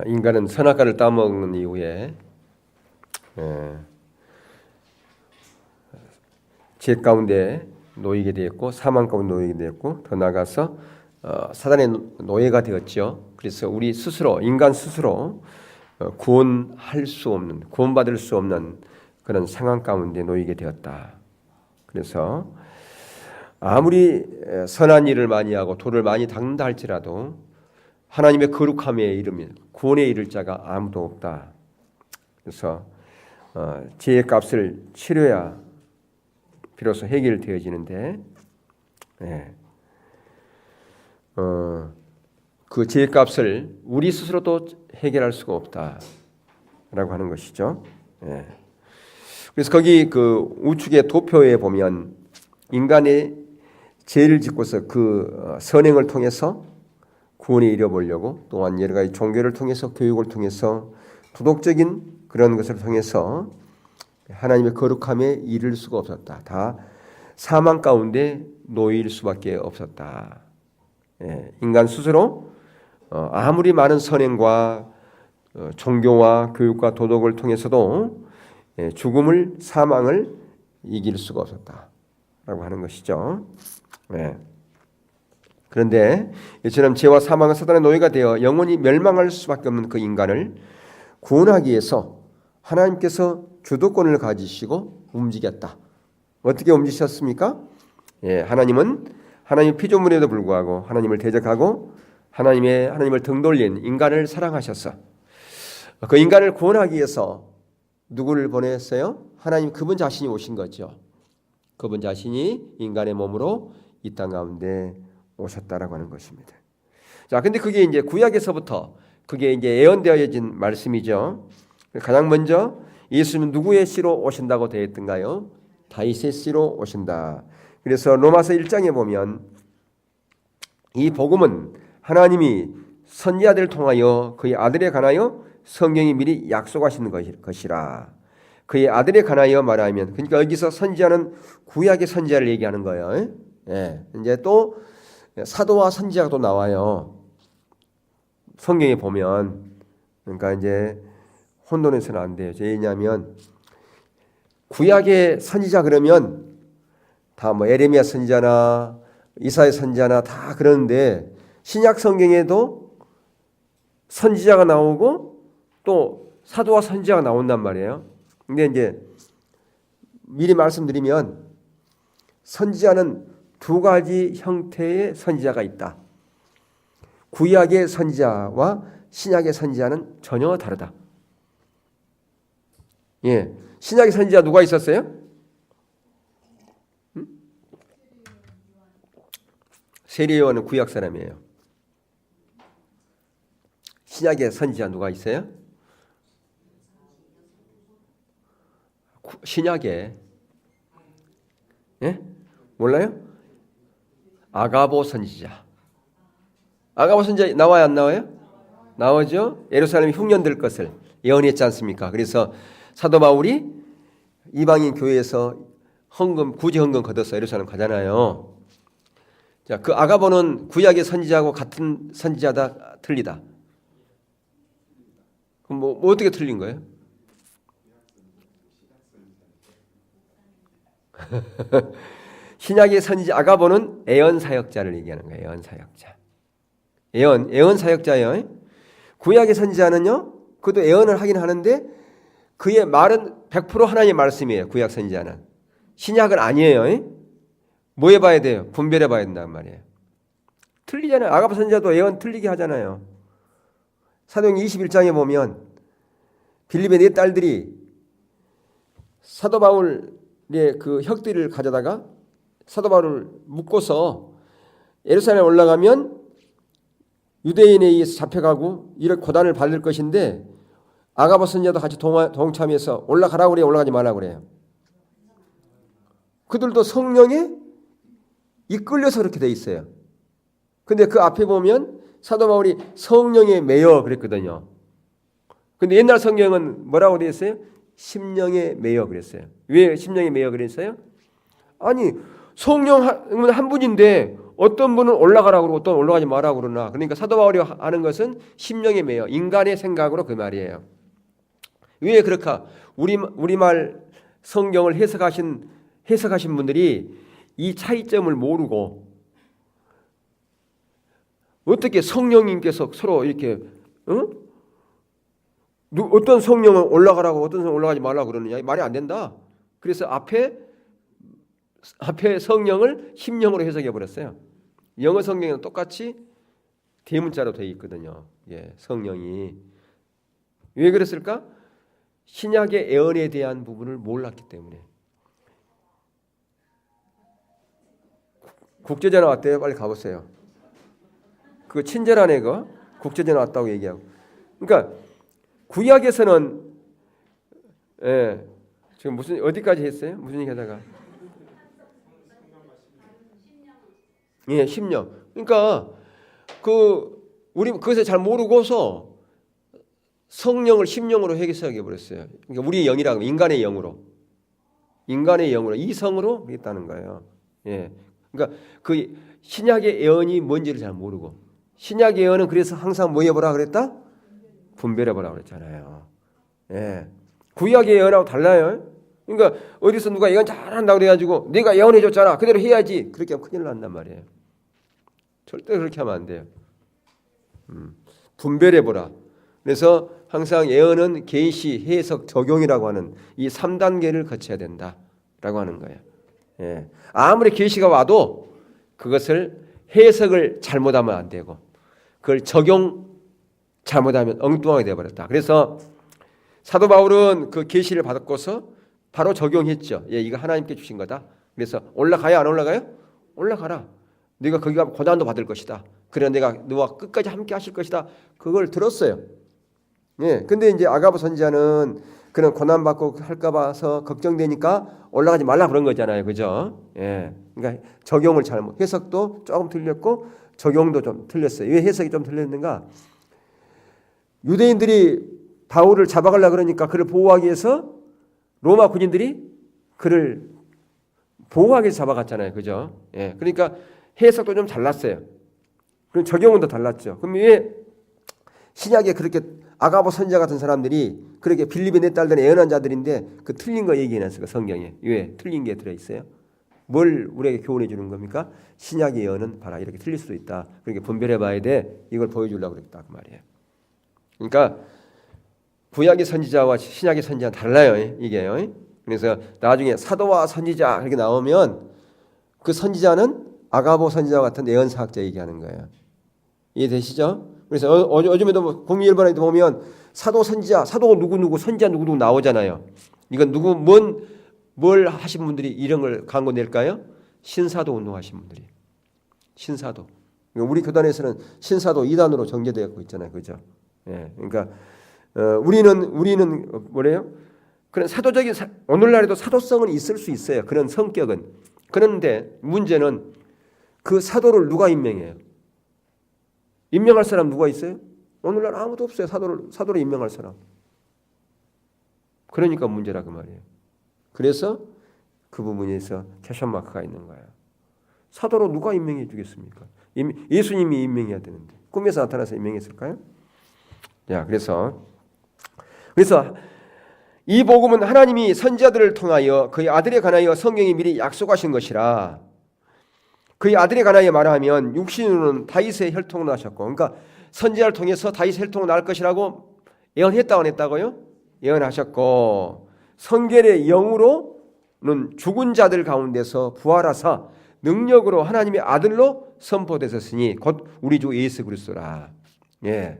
인간은 선악과를 따먹는 이후에 죄 가운데 놓이게 되었고 사망 가운데 놓이게 되었고 더 나아가서 사단의 노예가 되었죠. 그래서 우리 스스로 인간 스스로 구원할 수 없는 구원받을 수 없는 그런 상황 가운데 놓이게 되었다. 그래서 아무리 선한 일을 많이 하고 도를 많이 닦는다 할지라도 하나님의 거룩함에 이르면 구원에 이를 자가 아무도 없다. 그래서 죄의 값을 치러야 비로소 해결되어지는데 그 죄의 값을 우리 스스로도 해결할 수가 없다라고 하는 것이죠. 그래서 거기 그 우측의 도표에 보면 인간의 죄를 짓고서 그 선행을 통해서 구원에 이뤄보려고 또한 여러 가지 종교를 통해서 교육을 통해서 도덕적인 그런 것을 통해서 하나님의 거룩함에 이를 수가 없었다. 다 사망 가운데 놓일 수밖에 없었다. 인간 스스로 아무리 많은 선행과 종교와 교육과 도덕을 통해서도 죽음을 사망을 이길 수가 없었다라고 하는 것이죠. 그런데 이처럼 죄와 사망은 사단의 노예가 되어 영원히 멸망할 수밖에 없는 그 인간을 구원하기 위해서 하나님께서 주도권을 가지시고 움직였다. 어떻게 움직이셨습니까? 하나님은 하나님의 피조물에도 불구하고 하나님을 대적하고 하나님을 등돌린 인간을 사랑하셨어. 그 인간을 구원하기 위해서 누구를 보냈어요? 하나님 그분 자신이 오신 거죠. 그분 자신이 인간의 몸으로 이 땅 가운데 오셨다라고 하는 것입니다. 자, 근데 그게 이제 구약에서부터 그게 이제 예언되어진 말씀이죠. 가장 먼저 예수님은 누구의 씨로 오신다고 되어 있던가요? 다윗의 씨로 오신다. 그래서 로마서 1장에 보면 이 복음은 하나님이 선지자들을 통하여 그의 아들에 관하여 성경이 미리 약속하시는 것이라. 그의 아들에 관하여 말하면, 그러니까 여기서 선지자는 구약의 선지자를 얘기하는 거예요. 이제 또 사도와 선지자가 또 나와요. 성경에 보면. 그러니까 이제 혼돈해서는 안 돼요. 왜냐하면 구약의 선지자 그러면 다 뭐 에레미야 선지자나 이사야 선지자나 다 그러는데 신약 성경에도 선지자가 나오고 또 사도와 선지자가 나온단 말이에요. 근데 이제 미리 말씀드리면 선지자는 두 가지 형태의 선지자가 있다. 구약의 선지자와 신약의 선지자는 전혀 다르다. 신약의 선지자 누가 있었어요? 세례 요한은 구약 사람이에요. 신약의 선지자 누가 있어요? 신약에 몰라요? 아가보 선지자. 아가보 선지자 나와요 안 나와요? 나오죠. 예루살렘이 흉년될 것을 예언했지 않습니까? 그래서 사도 바울이 이방인 교회에서 구제 헌금 걷어서 예루살렘 가잖아요. 자, 그 아가보는 구약의 선지자하고 같은 선지자다 틀리다. 그럼 뭐 어떻게 틀린 거예요? 신약의 선지자 아가보는 애언 사역자를 얘기하는 거예요. 애언 사역자. 애언 사역자예요. 구약의 선지자는요. 그것도 애언을 하긴 하는데 그의 말은 100% 하나님의 말씀이에요. 구약 선지자는. 신약은 아니에요. 뭐 해봐야 돼요? 분별해 봐야 된단 말이에요. 틀리잖아요. 아가보 선지자도 애언 틀리게 하잖아요. 사도행 21장에 보면 빌립의 네 딸들이 사도 바울의 그 혁들을 가져다가 사도 바울을 묶고서 예루살렘에 올라가면 유대인에 의해서 잡혀가고 이런 고단을 받을 것인데 아가보 선지자도 같이 동참해서 올라가라고 그래요? 올라가지 말라고 그래요? 그들도 성령에 이끌려서 그렇게 돼 있어요. 근데 그 앞에 보면 사도 바울이 성령에 매여 그랬거든요. 근데 옛날 성경은 뭐라고 되어 있어요? 심령에 매여 그랬어요. 왜 심령에 매여 그랬어요? 아니 성령은 한 분인데 어떤 분은 올라가라고 그러고 어떤 분은 올라가지 말라고 그러나 그러니까 사도 바울이 하는 것은 심령에 매여 인간의 생각으로 그 말이에요. 왜 그럴까? 우리말 성경을 해석하신 분들이 이 차이점을 모르고 어떻게 성령님께서 서로 이렇게 어떤 성령은 올라가라고 어떤 성령은 올라가지 말라고 그러느냐 말이 안 된다. 그래서 앞에 성령을 심령으로 해석해 버렸어요. 영어 성경에는 똑같이 대문자로 되어 있거든요. 예, 성령이 왜 그랬을까? 신약의 예언에 대한 부분을 몰랐기 때문에. 국제전화 왔대요. 빨리 가보세요. 그 친절한 애가 국제전화 왔다고 얘기하고. 그러니까 구약에서는 지금 무슨 어디까지 했어요? 무슨 얘기하다가 심령. 그러니까 우리 그것을 잘 모르고서 성령을 심령으로 해석해 버렸어요. 그러니까 우리의 영이라고 인간의 영으로 이성으로 했다는 거예요. 예. 그러니까 그 신약의 예언이 뭔지를 잘 모르고 신약의 예언은 그래서 항상 뭐 해보라 그랬다? 분별해 보라 그랬잖아요. 예. 구약의 예언하고 달라요. 그러니까 어디서 누가 예언 잘한다고 그래가지고 내가 예언해 줬잖아 그대로 해야지 그렇게 하면 큰일 난단 말이에요. 절대 그렇게 하면 안 돼요. 분별해 보라. 그래서 항상 예언은 계시, 해석, 적용이라고 하는 이 3단계를 거쳐야 된다라고 하는 거예요. 예. 아무리 계시가 와도 그것을 해석을 잘못하면 안 되고 그걸 적용 잘못하면 엉뚱하게 되어버렸다. 그래서 사도 바울은 그 계시를 받고서 바로 적용했죠. 예, 이거 하나님께 주신 거다. 그래서 올라가요, 안 올라가요? 올라가라. 네가 거기 가면 고난도 받을 것이다. 그래 내가 너와 끝까지 함께 하실 것이다. 그걸 들었어요. 예, 근데 이제 아가보 선지자는 그런 고난 받고 할까 봐서 걱정되니까 올라가지 말라 그런 거잖아요. 그죠? 예. 그러니까 적용을 잘못 해석도 조금 틀렸고 적용도 좀 틀렸어요. 왜 해석이 좀 틀렸는가? 유대인들이 바울을 잡아가려고 그러니까 그를 보호하기 위해서 로마 군인들이 그를 보호하기 위해서 잡아갔잖아요. 그죠? 예. 그러니까 해석도 좀 달랐어요. 그럼 적용은 더 달랐죠. 그럼 왜 신약에 그렇게 아가보 선지자 같은 사람들이 그렇게 빌립의 네 딸들의 예언한 자들인데 그 틀린 거 얘기해놨어요. 성경에. 왜? 틀린 게 들어있어요. 뭘 우리에게 교훈해 주는 겁니까? 신약의 예언은 봐라. 이렇게 틀릴 수도 있다. 그렇게 분별해 봐야 돼. 이걸 보여주려고 그랬다. 그 말이에요. 그러니까 구약의 선지자와 신약의 선지자는 달라요. 이게요. 그래서 나중에 사도와 선지자 이렇게 나오면 그 선지자는 아가보 선지자 같은 예언사학자 얘기하는 거예요. 이해되시죠? 그래서 요즘에도 공일번에도 보면 사도 선지자, 사도 누구누구 선지자 누구누구 나오잖아요. 이건 뭘 하신 분들이 이런 걸 광고 낼까요? 신사도 운동하신 분들이. 신사도. 우리 교단에서는 신사도 2단으로 정제되어 있잖아요. 그죠? 예. 그러니까 우리는 뭐래요? 그런 사도적인 오늘날에도 사도성은 있을 수 있어요. 그런 성격은. 그런데 문제는 그 사도를 누가 임명해요? 임명할 사람 누가 있어요? 오늘날 아무도 없어요. 사도로 임명할 사람. 그러니까 문제라 그 말이에요. 그래서 그 부분에서 캐션 마크가 있는 거예요. 사도로 누가 임명해 주겠습니까? 예수님이 임명해야 되는데 꿈에서 나타나서 임명했을까요? 자, 그래서 이 복음은 하나님이 선지자들을 통하여 그의 아들에 관하여 성경이 미리 약속하신 것이라. 그의 아들에 관하여 말하면 육신으로는 다윗의 혈통으로 나셨고, 그러니까 선지자를 통해서 다윗의 혈통으로 날 것이라고 예언했다고 안 했다고요? 예언하셨고, 성결의 영으로는 죽은 자들 가운데서 부활하사 능력으로 하나님의 아들로 선포되셨으니 곧 우리 주 예수 그리스도라. 예.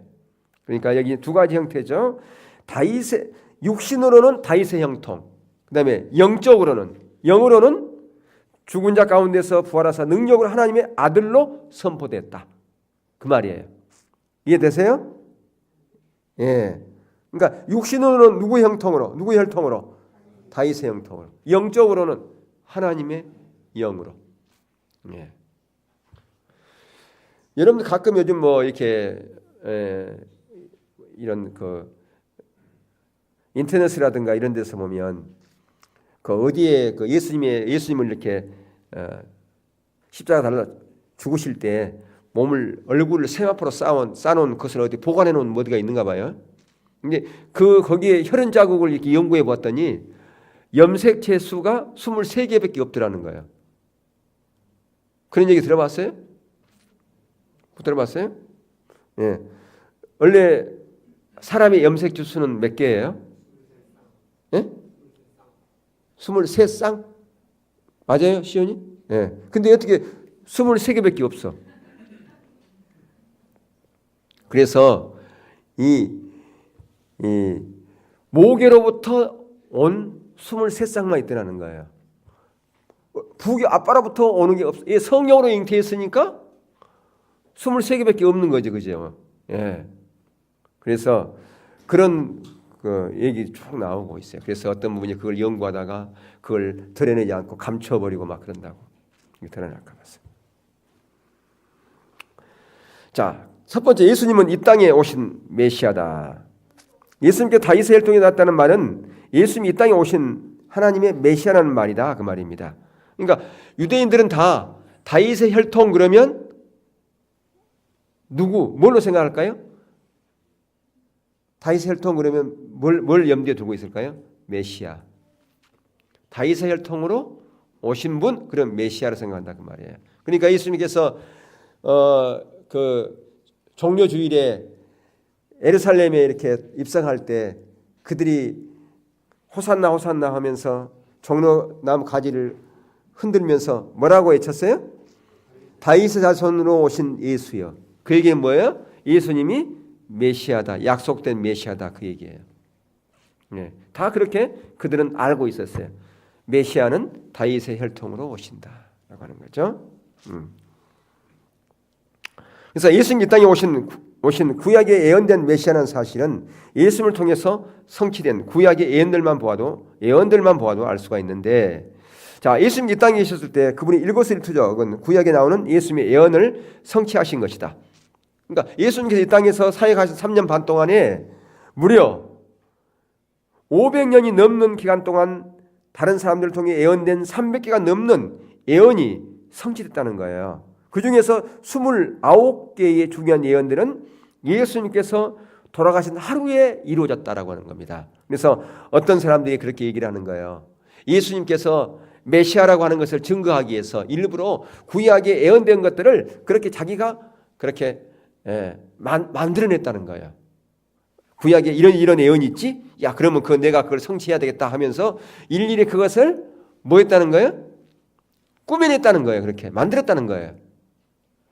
그러니까 여기 두 가지 형태죠. 다윗의 육신으로는 다윗의 형통, 그다음에 영으로는 죽은 자 가운데서 부활하사 능력으로 하나님의 아들로 선포됐다. 그 말이에요. 이해되세요? 예. 그러니까 육신으로는 누구의 혈통으로? 다윗의 형통으로. 영적으로는 하나님의 영으로. 예. 여러분들 가끔 요즘 뭐 이렇게 이런 그 인터넷이라든가 이런 데서 보면 그 어디에 그 예수님을 이렇게 십자가 달라 죽으실 때 몸을 얼굴을 세마포로 쌓아놓은 것을 어디 보관해 놓은 어디가 있는가 봐요. 근데 거기에 혈흔 자국을 이렇게 연구해 봤더니 염색체 수가 23개밖에 없더라는 거예요. 그런 얘기 들어봤어요? 못 들어봤어요? 예. 원래 사람의 염색체 수는 몇 개예요? 예? 23쌍? 맞아요, 시연이? 예. 근데 어떻게 23개밖에 없어? 그래서 이 모계로부터 온 23쌍만 있더라는 거예요. 아빠로부터 오는 게 없어. 성령으로 잉태했으니까 23개밖에 없는 거죠, 그죠? 예. 그래서 그런 얘기 쭉 나오고 있어요. 그래서 어떤 분이 그걸 연구하다가 그걸 드러내지 않고 감춰버리고 막 그런다고. 드러날까 봤어요. 자, 첫 번째, 예수님은 이 땅에 오신 메시아다. 예수님께 다윗의 혈통이 났다는 말은 예수님이 이 땅에 오신 하나님의 메시아라는 말이다, 그 말입니다. 그러니까 유대인들은 다 다윗의 혈통 그러면 뭘로 생각할까요? 다윗의 혈통 그러면 뭘 염두에 두고 있을까요? 메시아. 다윗의 혈통으로 오신 분, 그럼 메시아로 생각한다, 그 말이에요. 그러니까 예수님께서 종려 주일에 예루살렘에 이렇게 입성할 때 그들이 호산나 호산나 하면서 종려나무 가지를 흔들면서 뭐라고 외쳤어요? 다윗의 자손으로 오신 예수여. 그 얘기는 뭐예요? 예수님이 메시아다, 약속된 메시아다, 그 얘기예요. 네, 다 그렇게 그들은 알고 있었어요. 메시아는 다윗의 혈통으로 오신다라고 하는 거죠. 그래서 예수님 이 땅에 오신 구약의 예언된 메시아라는 사실은 예수님을 통해서 성취된 구약의 예언들만 보아도 알 수가 있는데, 자, 예수님 이 땅에 계셨을 때 그분이 일거수일투족은 구약에 나오는 예수님의 예언을 성취하신 것이다. 그러니까 예수님께서 이 땅에서 사역하신 3년 반 동안에 무려 500년이 넘는 기간 동안 다른 사람들을 통해 예언된 300개가 넘는 예언이 성취됐다는 거예요. 그 중에서 29개의 중요한 예언들은 예수님께서 돌아가신 하루에 이루어졌다라고 하는 겁니다. 그래서 어떤 사람들이 그렇게 얘기를 하는 거예요. 예수님께서 메시아라고 하는 것을 증거하기 위해서 일부러 구약에 예언된 것들을 그렇게 자기가 그렇게 만들어냈다는 거예요. 구약에 이런 예언이 있지? 야, 그러면 내가 그걸 성취해야 되겠다 하면서 일일이 그것을 뭐 했다는 거예요? 꾸며냈다는 거예요. 그렇게 만들었다는 거예요.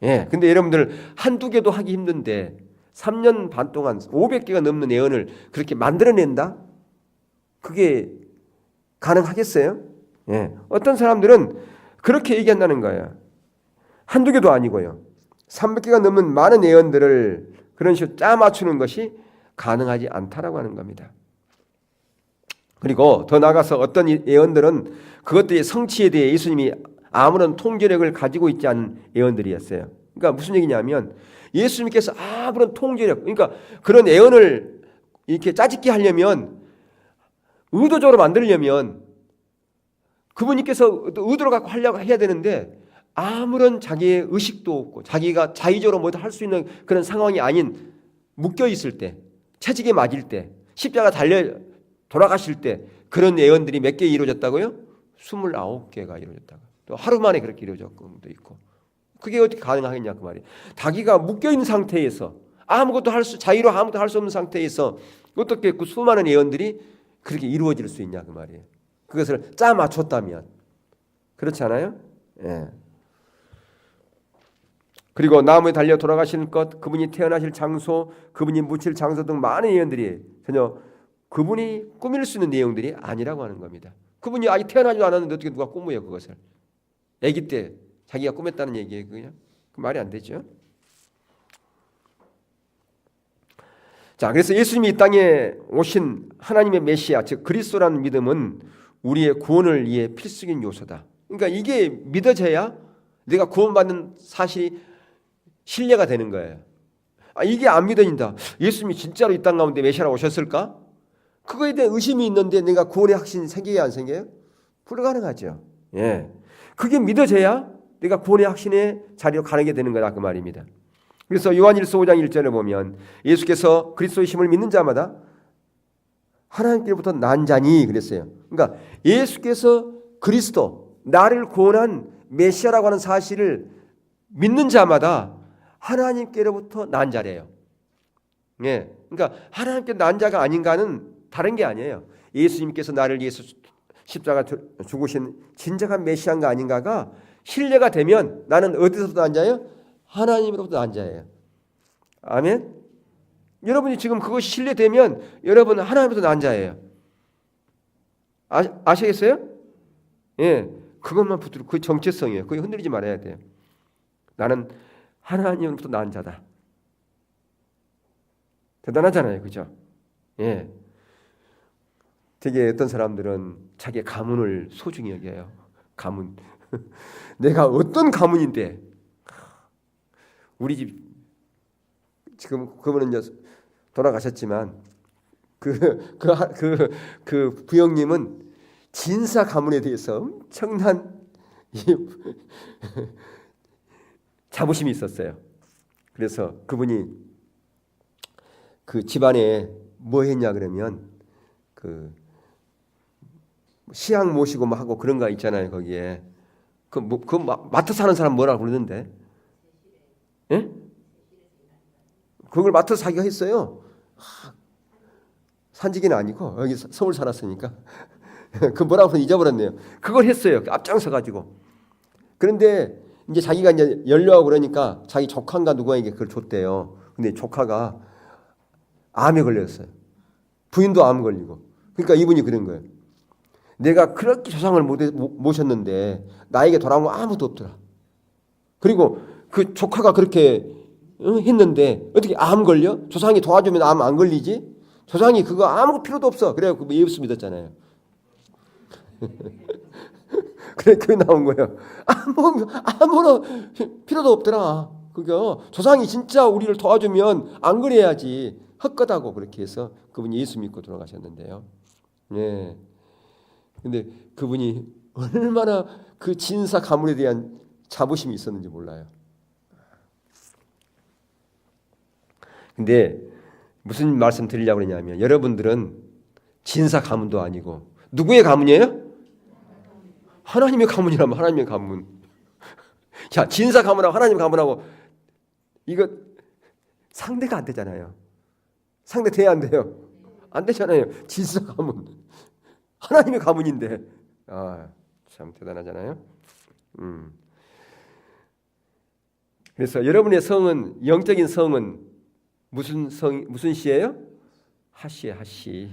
예. 근데 여러분들 한두 개도 하기 힘든데 3년 반 동안 500개가 넘는 예언을 그렇게 만들어낸다? 그게 가능하겠어요? 예. 어떤 사람들은 그렇게 얘기한다는 거예요. 한두 개도 아니고요. 300개가 넘는 많은 예언들을 그런 식으로 짜 맞추는 것이 가능하지 않다라고 하는 겁니다. 그리고 더 나아가서 어떤 예언들은 그것들의 성취에 대해 예수님이 아무런 통제력을 가지고 있지 않은 예언들이었어요. 그러니까 무슨 얘기냐면 예수님께서 아무런 통제력, 그러니까 그런 예언을 이렇게 짜집게 하려면, 의도적으로 만들려면 그분께서 의도를 갖고 하려고 해야 되는데 아무런 자기의 의식도 없고 자기가 자의적으로 뭐 할 수 있는 그런 상황이 아닌, 묶여 있을 때, 채찍에 맞을 때, 십자가 달려 돌아가실 때 그런 예언들이 몇 개 이루어졌다고요? 29개가 이루어졌다고. 또 하루 만에 그렇게 이루어졌던 것도 있고. 그게 어떻게 가능하겠냐 그 말이에요. 자기가 묶여 있는 상태에서 자유로 아무것도 할 수 없는 상태에서 어떻게 그 수많은 예언들이 그렇게 이루어질 수 있냐 그 말이에요. 그것을 짜 맞췄다면. 그렇지 않아요? 예. 그리고 나무에 달려 돌아가실 것, 그분이 태어나실 장소, 그분이 묻힐 장소 등 많은 예언들이 전혀 그분이 꾸밀 수 있는 내용들이 아니라고 하는 겁니다. 그분이 아직 태어나지도 않았는데 어떻게 누가 꾸며요 그것을? 아기 때 자기가 꾸몄다는 얘기예요. 그냥 그 말이 안 되죠. 자, 그래서 예수님이 이 땅에 오신 하나님의 메시아, 즉 그리스도라는 믿음은 우리의 구원을 위해 필수적인 요소다. 그러니까 이게 믿어져야 내가 구원받는 사실이 신뢰가 되는 거예요. 이게 안 믿어진다. 예수님이 진짜로 이 땅 가운데 메시아로 오셨을까? 그거에 대한 의심이 있는데 내가 구원의 확신이 생겨야 안 생겨요? 불가능하죠. 예. 그게 믿어져야 내가 구원의 확신의 자리로 가게 되는 거다 그 말입니다. 그래서 요한일서 5장 1절에 보면 예수께서 그리스도의 심을 믿는 자마다 하나님께로부터 난 자니 그랬어요. 그러니까 예수께서 그리스도 나를 구원한 메시아라고 하는 사실을 믿는 자마다 하나님께로부터 난 자래요. 예, 그러니까 하나님께 난 자가 아닌가는 다른 게 아니에요. 예수님께서 나를 위해서 십자가 죽으신 진정한 메시아인가 아닌가가 신뢰가 되면 나는 어디서부터 난 자예요? 하나님으로부터 난 자예요. 아멘. 여러분이 지금 그것이 신뢰되면 여러분은 하나님으로부터 난 자예요. 아시겠어요? 예, 그것만 붙들고 그 정체성이에요. 그게 흔들리지 말아야 돼요. 나는 하나님으로부터 난 자다. 대단하잖아요, 그죠? 예. 되게 어떤 사람들은 자기 가문을 소중히 여겨요. 가문. 내가 어떤 가문인데 우리 집 지금 그분은 이제 돌아가셨지만 그 부형님은 진사 가문에 대해서 엄청난 자부심이 있었어요. 그래서 그분이 그 집안에 뭐 했냐 그러면 그 시향 모시고 막 하고 그런 거 있잖아요. 거기에 그 맡아 사는 사람 뭐라고 그러는데, 예? 그걸 맡아서 자기가 했어요. 산지기는 아니고 여기 서울 살았으니까 그 뭐라고 잊어버렸네요. 그걸 했어요. 앞장서 가지고. 그런데 이제 자기가 이제 연료하고 그러니까 자기 조카인가 누구에게 그걸 줬대요. 근데 조카가 암에 걸렸어요. 부인도 암 걸리고. 그러니까 이분이 그런 거예요. 내가 그렇게 조상을 모셨는데 나에게 돌아온 거 아무도 없더라. 그리고 그 조카가 그렇게 했는데 어떻게 암 걸려? 조상이 도와주면 암 안 걸리지? 조상이 그거 아무 필요도 없어. 그래서 예수 믿었잖아요. 그래 그게 나온 거예요. 아무런 필요도 없더라. 그거 조상이 진짜 우리를 도와주면 안 그래야지. 헛것하고 그렇게 해서 그분이 예수 믿고 돌아가셨는데요. 예. 근데 그분이 얼마나 그 진사 가문에 대한 자부심이 있었는지 몰라요. 근데 무슨 말씀 드리려고 그러냐면 여러분들은 진사 가문도 아니고 누구의 가문이에요? 하나님의 가문이라면 하나님의 가문. 야, 진사 가문하고 하나님 가문하고 이거 상대가 안 되잖아요. 상대 돼야 안 돼요? 안 되잖아요. 진사 가문. 하나님의 가문인데. 아, 참 대단하잖아요. 그래서 여러분의 성은 영적인 성은 무슨 시예요? 하시예요, 하시.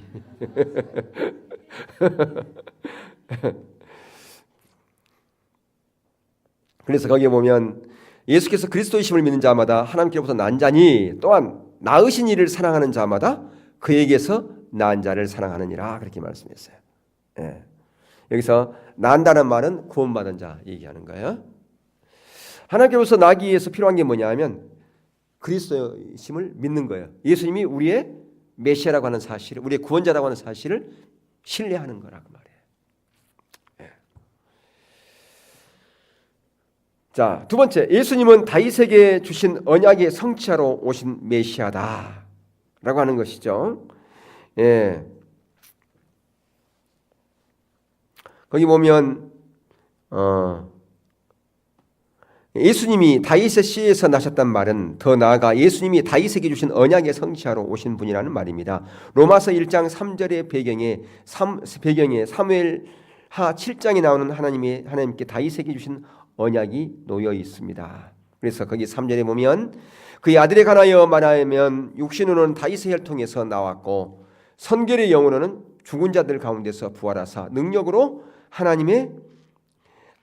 그래서 거기에 보면 예수께서 그리스도의 심을 믿는 자마다 하나님께로부터 난 자니 또한 낳으신 이를 사랑하는 자마다 그에게서 난 자를 사랑하느니라 그렇게 말씀했어요. 예. 여기서 난다는 말은 구원받은 자 얘기하는 거예요. 하나님께로서 나기 위해서 필요한 게 뭐냐면 그리스도의 심을 믿는 거예요. 예수님이 우리의 메시아라고 하는 사실을, 우리의 구원자라고 하는 사실을 신뢰하는 거라고 말해요. 예. 자, 두 번째, 예수님은 다윗에게 주신 언약의 성취하러 오신 메시아다라고 하는 것이죠. 예. 거기 보면 예수님이 다윗의 씨에서 나셨단 말은 더 나아가 예수님이 다윗에게 주신 언약의 성취하러 오신 분이라는 말입니다. 로마서 1장 3절의 배경에 사무엘하 7장에 나오는 하나님께 다윗에게 주신 언약이 놓여 있습니다. 그래서 거기 3절에 보면 그의 아들에 관하여 말하면 육신으로는 다윗의 혈통에서 나왔고 선결의 영으로는 죽은 자들 가운데서 부활하사 능력으로 하나님의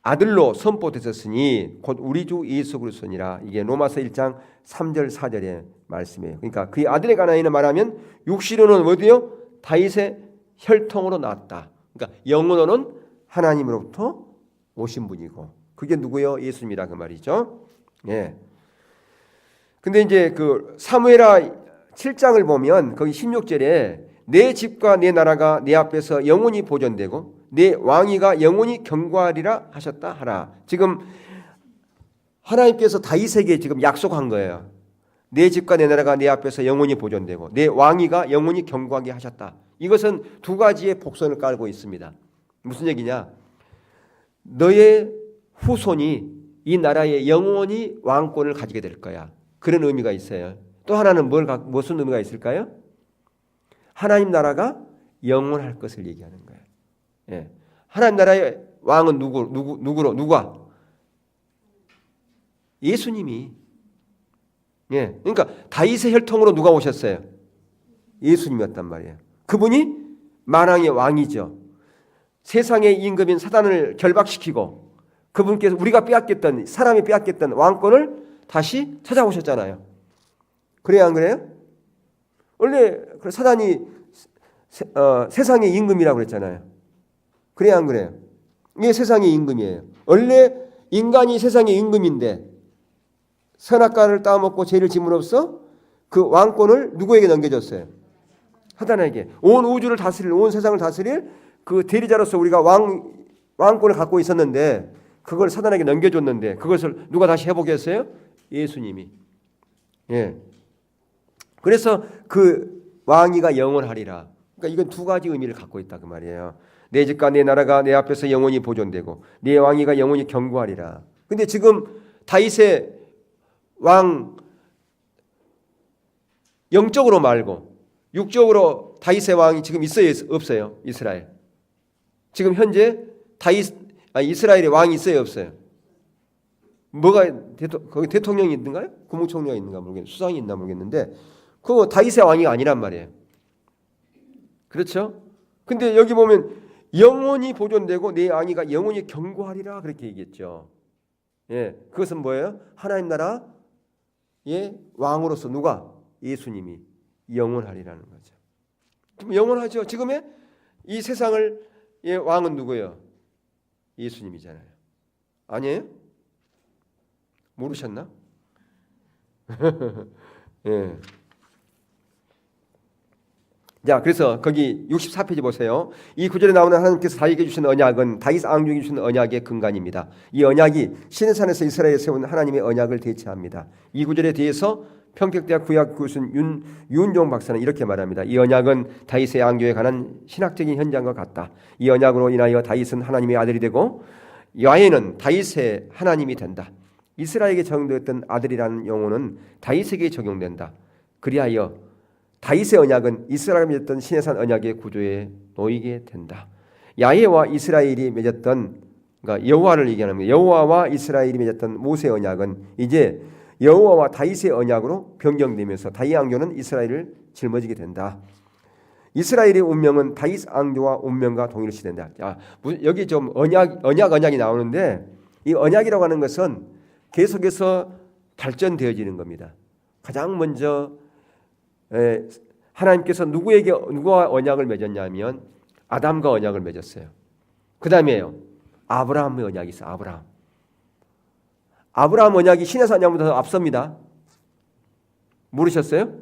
아들로 선포되셨으니 곧 우리 주 예수 그리스도니라. 이게 로마서 1장 3절 4절의 말씀이에요. 그러니까 그의 아들에 관하여는 말하면 육신으로는 어디요? 다윗의 혈통으로 나왔다. 그러니까 영으로는 하나님으로부터 오신 분이고 그게 누구요? 예수님이라 그 말이죠. 예. 근데 이제 그 사무엘하 7장을 보면 거기 16절에 내 집과 내 나라가 내 앞에서 영원히 보존되고 내 왕위가 영원히 경고하리라 하셨다 하라. 지금 하나님께서 다윗에게 지금 약속한 거예요. 내 집과 내 나라가 내 앞에서 영원히 보존되고 내 왕위가 영원히 경고하게 하셨다. 이것은 두 가지의 복선을 깔고 있습니다. 무슨 얘기냐? 너의 후손이 이 나라에 영원히 왕권을 가지게 될 거야. 그런 의미가 있어요. 또 하나는 무슨 의미가 있을까요? 하나님 나라가 영원할 것을 얘기하는 거예요. 예. 하나님 나라의 왕은 누가? 예수님이. 예. 그러니까 다윗의 혈통으로 누가 오셨어요? 예수님이었단 말이에요. 그분이 만왕의 왕이죠. 세상의 임금인 사단을 결박시키고 그분께서 우리가 빼앗겼던 사람이 빼앗겼던 왕권을 다시 찾아오셨잖아요. 그래야 안 그래요? 원래 사단이 세상의 임금이라고 그랬잖아요. 그래야 안 그래요? 이게 세상의 임금이에요. 원래 인간이 세상의 임금인데 선악과를 따먹고 죄를 짐으로써 그 왕권을 누구에게 넘겨줬어요? 사단에게. 온 우주를 다스릴, 온 세상을 다스릴 그 대리자로서 우리가 왕권을 갖고 있었는데 그걸 사단에게 넘겨줬는데 그것을 누가 다시 회복했어요? 예수님이. 예. 그래서 그 왕위가 영원하리라. 그러니까 이건 두 가지 의미를 갖고 있다 그 말이에요. 내 집과 내 나라가 내 앞에서 영원히 보존되고 내 왕위가 영원히 경고하리라. 근데 지금 다윗의 왕 영적으로 말고 육적으로 다윗의 왕이 지금 있어요, 없어요? 이스라엘. 지금 현재 이스라엘의 왕이 있어요, 없어요? 거기 대통령이 있는가요? 국무총리가 있는가 모르겠는데 수상이 있나 모르겠는데 그거 다윗의 왕이 아니란 말이에요. 그렇죠? 근데 여기 보면 영원히 보존되고 내 왕위가 영원히 경고하리라 그렇게 얘기했죠. 예, 그것은 뭐예요? 하나님 나라의 왕으로서 누가? 예수님이 영원하리라는 거죠. 영원하죠. 지금의 이 세상을 왕은 누구예요? 예수님이잖아요. 아니에요? 모르셨나? 예. 자, 그래서 거기 64페이지 보세요. 이 구절에 나오는 하나님께서 다윗에게 주신 언약은 다윗 왕족에게 주신 언약의 근간입니다. 이 언약이 시내산에서 이스라엘에 세운 하나님의 언약을 대체합니다. 이 구절에 대해서 평택대학 구약 교수 윤종 박사는 이렇게 말합니다. 이 언약은 다윗의 왕조에 관한 신학적인 현장과 같다. 이 언약으로 인하여 다윗은 하나님의 아들이 되고 야훼는 다윗의 하나님이 된다. 이스라엘에게 적용되었던 아들이라는 용어는 다윗에게 적용된다. 그리하여 다윗의 언약은 이스라엘이 맺었던 시내산 언약의 구조에 놓이게 된다. 야훼와 이스라엘이 맺었던 그러니까 여호와를 얘기하는 거예요. 여호와와 이스라엘이 맺었던 모세의 언약은 이제 여호와와 다윗의 언약으로 변경되면서 다윗 왕조는 이스라엘을 짊어지게 된다. 이스라엘의 운명은 다윗 왕조와 운명과 동일시된다. 자, 여기 좀 언약이 나오는데 이 언약이라고 하는 것은 계속해서 발전되어지는 겁니다. 가장 먼저 하나님께서 누구와 언약을 맺었냐면 아담과 언약을 맺었어요. 그 다음에요 아브라함의 언약이 있어요. 아브라함 언약이 시내산 언약보다 더 앞섭니다. 모르셨어요?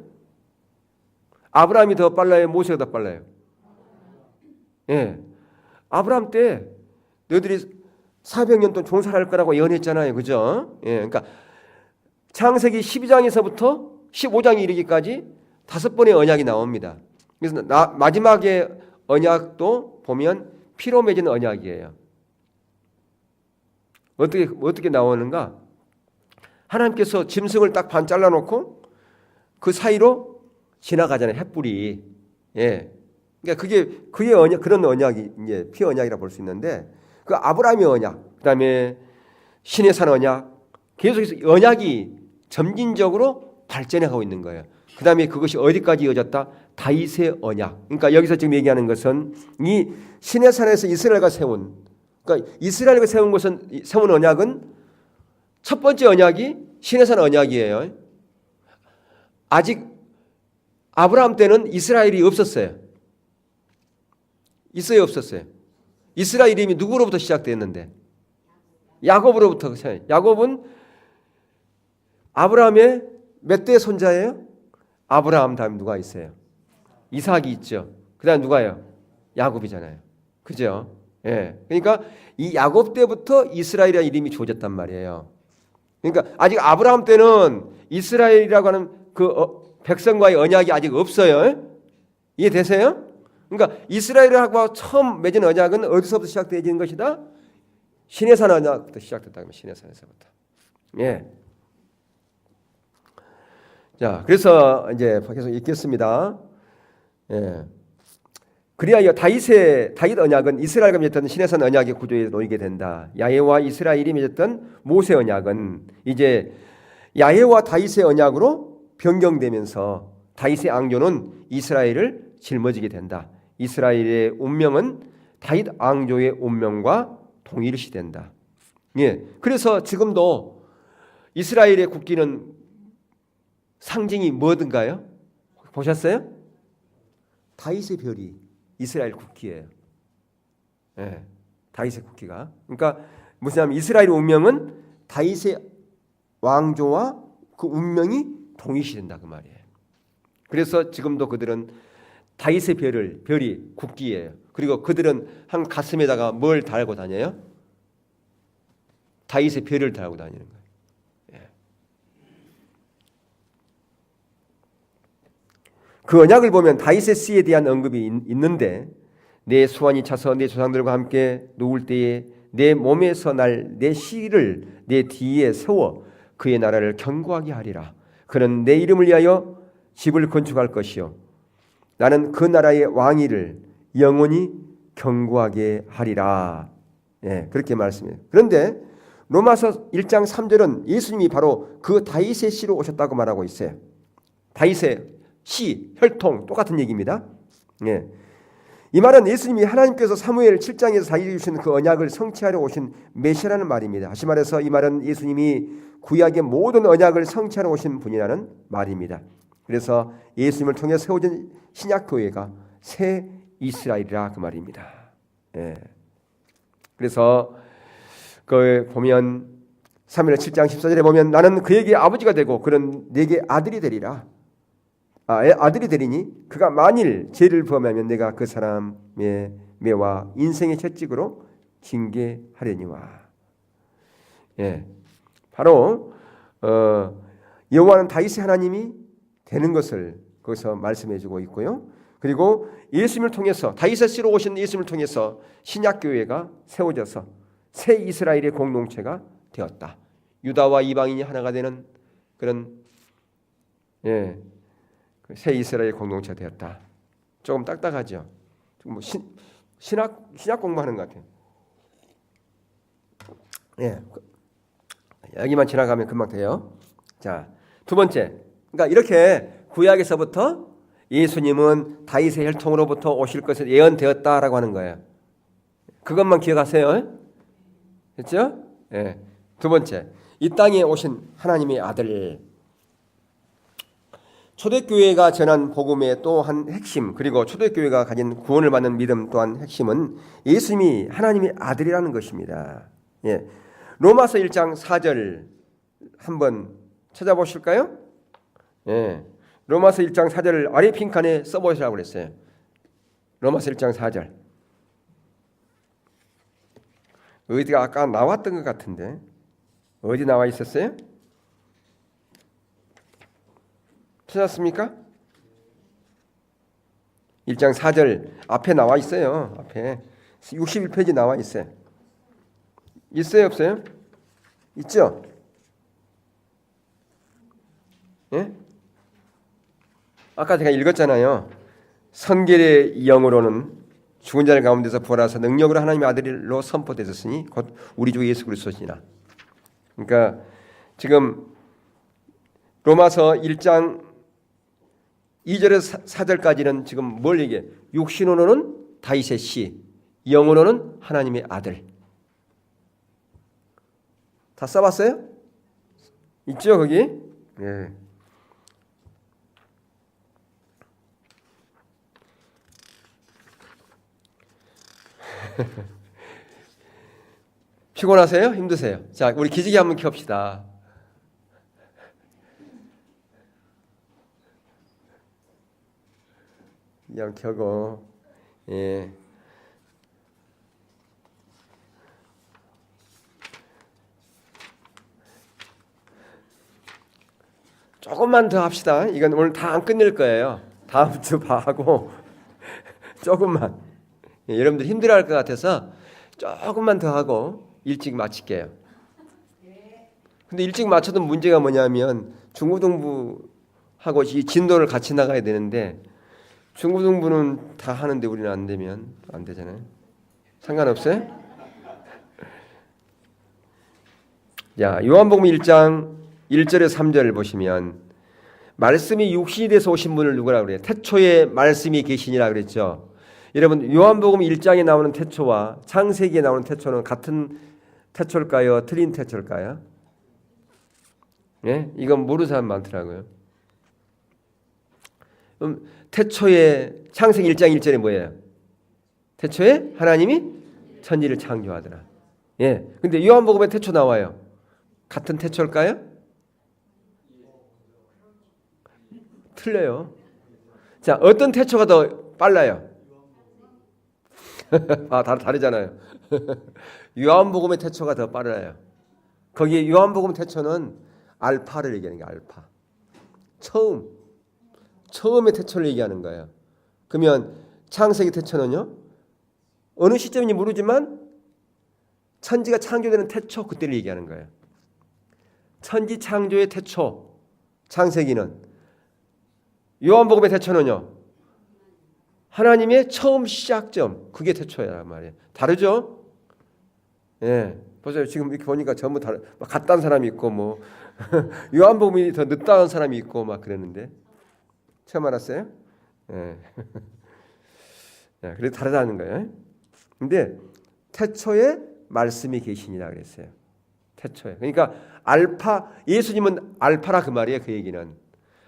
아브라함이 더 빨라요? 모세가 더 빨라요? 예. 아브라함 때 너희들이 400년 동안 종살할 거라고 예언했잖아요. 그죠? 예. 그러니까 창세기 12장에서부터 15장에 이르기까지 5번의 언약이 나옵니다. 그래서 마지막의 언약도 보면 피로 맺은 언약이에요. 어떻게 나오는가? 하나님께서 짐승을 딱 반 잘라놓고 그 사이로 지나가잖아요. 햇불이. 예. 그러니까 그게 언약, 그런 언약이 이제 피 언약이라 볼 수 있는데 그 아브라함의 언약, 그다음에 시내산 언약, 계속해서 언약이 점진적으로 발전해가고 있는 거예요. 그다음에 그것이 어디까지 이어졌다? 다윗의 언약. 그러니까 여기서 지금 얘기하는 것은 이 시내산에서 이스라엘과 세운, 그러니까 이스라엘과 세운 언약은 첫 번째 언약이 시내산 언약이에요. 아직 아브라함 때는 이스라엘이 없었어요. 있어요, 없었어요? 이스라엘 이름이 누구로부터 시작됐는데? 야곱으로부터. 야곱은 아브라함의 몇 대 손자예요? 아브라함 다음 누가 있어요? 이삭이 있죠. 그 다음 누가요? 야곱이잖아요. 그죠? 예. 그러니까 이 야곱 때부터 이스라엘이라는 이름이 주어졌단 말이에요. 그러니까 아직 아브라함 때는 이스라엘이라고 하는 그 백성과의 언약이 아직 없어요. 이해되세요? 그러니까 이스라엘하고 처음 맺은 언약은 어디서부터 시작되어지는 것이다? 시내산 언약부터 시작됐다. 시내산에서부터. 예. 자, 그래서 이제 계속 읽겠습니다. 예. 그리하여 다윗 언약은 이스라엘과 맺었던 시내산 언약의 구조에 놓이게 된다. 야훼와 이스라엘이 맺었던 모세 언약은 이제 야훼와 다윗의 언약으로 변경되면서 다윗의 앙조는 이스라엘을 짊어지게 된다. 이스라엘의 운명은 다윗 앙조의 운명과 동일시된다. 예. 그래서 지금도 이스라엘의 국기는 상징이 뭐든가요? 보셨어요? 다윗의 별이 이스라엘 국기예요. 예. 다윗의 국기가. 그러니까 무슨 말이냐면 이스라엘의 운명은 다윗의 왕조와 그 운명이 동일시된다 그 말이에요. 그래서 지금도 그들은 다윗의 별이 국기예요. 그리고 그들은 한 가슴에다가 뭘 달고 다녀요? 다윗의 별을 달고 다니는 거예요. 예. 그 언약을 보면 다윗의 씨에 대한 언급이 있는데 내 수완이 차서 내 조상들과 함께 누울 때에 내 몸에서 날 내 씨를 내 뒤에 세워 그의 나라를 견고하게 하리라. 그는 내 이름을 위하여 집을 건축할 것이요 나는 그 나라의 왕위를 영원히 견고하게 하리라. 예, 그렇게 말씀해요. 그런데 로마서 1장 3절은 예수님이 바로 그 다윗의 씨로 오셨다고 말하고 있어요. 다윗의 씨, 혈통 똑같은 얘기입니다. 예. 이 말은 예수님이 하나님께서 사무엘 7장에서 다윗에게 주신 그 언약을 성취하려 오신 메시아라는 말입니다. 다시 말해서 이 말은 예수님이 구약의 모든 언약을 성취하러 오신 분이라는 말입니다. 그래서 예수님을 통해 세워진 신약교회가 새 이스라엘이라 그 말입니다. 예. 그래서 그 보면 사무엘 7장 14절에 보면 나는 그에게 아버지가 되고 그는 내게 아들이 되리라. 아들이 되리니 그가 만일 죄를 범하면 내가 그 사람의 매와 인생의 채찍으로 징계하려니와. 예. 바로 여호와는 다윗의 하나님이 되는 것을 거기서 말씀해주고 있고요. 그리고 예수님을 통해서 다윗의 씨로 오신 예수님을 통해서 신약교회가 세워져서 새 이스라엘의 공동체가 되었다. 유다와 이방인이 하나가 되는 그런 새 이스라엘 공동체가 되었다. 조금 딱딱하죠. 뭐 신학 공부하는 것 같아요. 예, 여기만 지나가면 금방 돼요. 자, 두 번째, 그러니까 이렇게 구약에서부터 예수님은 다윗의 혈통으로부터 오실 것을 예언되었다라고 하는 거예요. 그것만 기억하세요. 됐죠? 예. 두 번째, 이 땅에 오신 하나님의 아들. 초대교회가 전한 복음의 또 한 핵심, 그리고 초대교회가 가진 구원을 받는 믿음 또한 핵심은 예수님이 하나님의 아들이라는 것입니다. 예. 로마서 1장 4절 한번 찾아보실까요? 예. 로마서 1장 4절을 아래 빈칸에 써보시라고 그랬어요. 로마서 1장 4절. 어디가 아까 나왔던 것 같은데 어디 나와 있었어요? 찾았습니까? 1장 4절 앞에 나와 있어요. 앞에 61페이지 나와 있어요. 있어요, 없어요? 있죠? 예? 아까 제가 읽었잖아요. 성결의 영으로는 죽은 자들 가운데서 부활하사 능력으로 하나님의 아들로 선포되셨으니 곧 우리 주 예수 그리스도시니라. 그러니까 지금 로마서 1장 2절에서 4절까지는 지금 뭘 얘기해? 육신으로는 다윗의 씨, 영으로는 하나님의 아들. 다 써봤어요? 있죠 거기? 네. 피곤하세요? 힘드세요? 자, 우리 기지개 한번 켜봅시다. 그냥 켜고, 예. 조금만 더 합시다. 이건 오늘 다 안 끝낼 거예요. 다음 주 하고 조금만. 여러분들 힘들어할 것 같아서 조금만 더 하고 일찍 마칠게요. 근데 일찍 마쳐도 문제가 뭐냐면 중고등부하고 이 진도를 같이 나가야 되는데 중고등부는 다 하는데 우리는 안 되면 안 되잖아요. 상관없어요? 자, 요한복음 1장 1절에서 3절을 보시면 말씀이 육신이 돼서 오신 분을 누구라 그래요? 태초에 말씀이 계시니라 그랬죠. 여러분 요한복음 1장에 나오는 태초와 창세기에 나오는 태초는 같은 태초일까요? 틀린 태초일까요? 예? 이건 모르는 사람 많더라고요. 태초에 창세기 1장 1절에 뭐예요? 태초에 하나님이 천지를 창조하더라. 예. 근데 요한복음에 태초 나와요. 같은 태초일까요? 틀려요. 자, 어떤 태초가 더 빨라요? 아, 다르잖아요. 요한복음의 태초가 더 빨라요. 거기 요한복음 태초는 알파를 얘기하는 게 알파. 처음의 태초를 얘기하는 거예요. 그러면 창세기 태초는요? 어느 시점인지 모르지만 천지가 창조되는 태초 그때를 얘기하는 거예요. 천지 창조의 태초 창세기는 요한복음의 태초는요. 하나님의 처음 시작점 그게 태초야 말이에요. 다르죠? 예, 보세요. 지금 이렇게 보니까 전부 다 같다는 사람이 있고 뭐 요한복음이 더 늦다는 사람이 있고 막 그랬는데 처음 알았어요? 예. 예, 그래도 다르다는 거예요. 근데 태초에 말씀이 계시니라 그랬어요. 태초에. 그러니까 알파 예수님은 알파라 그 말이에요. 그 얘기는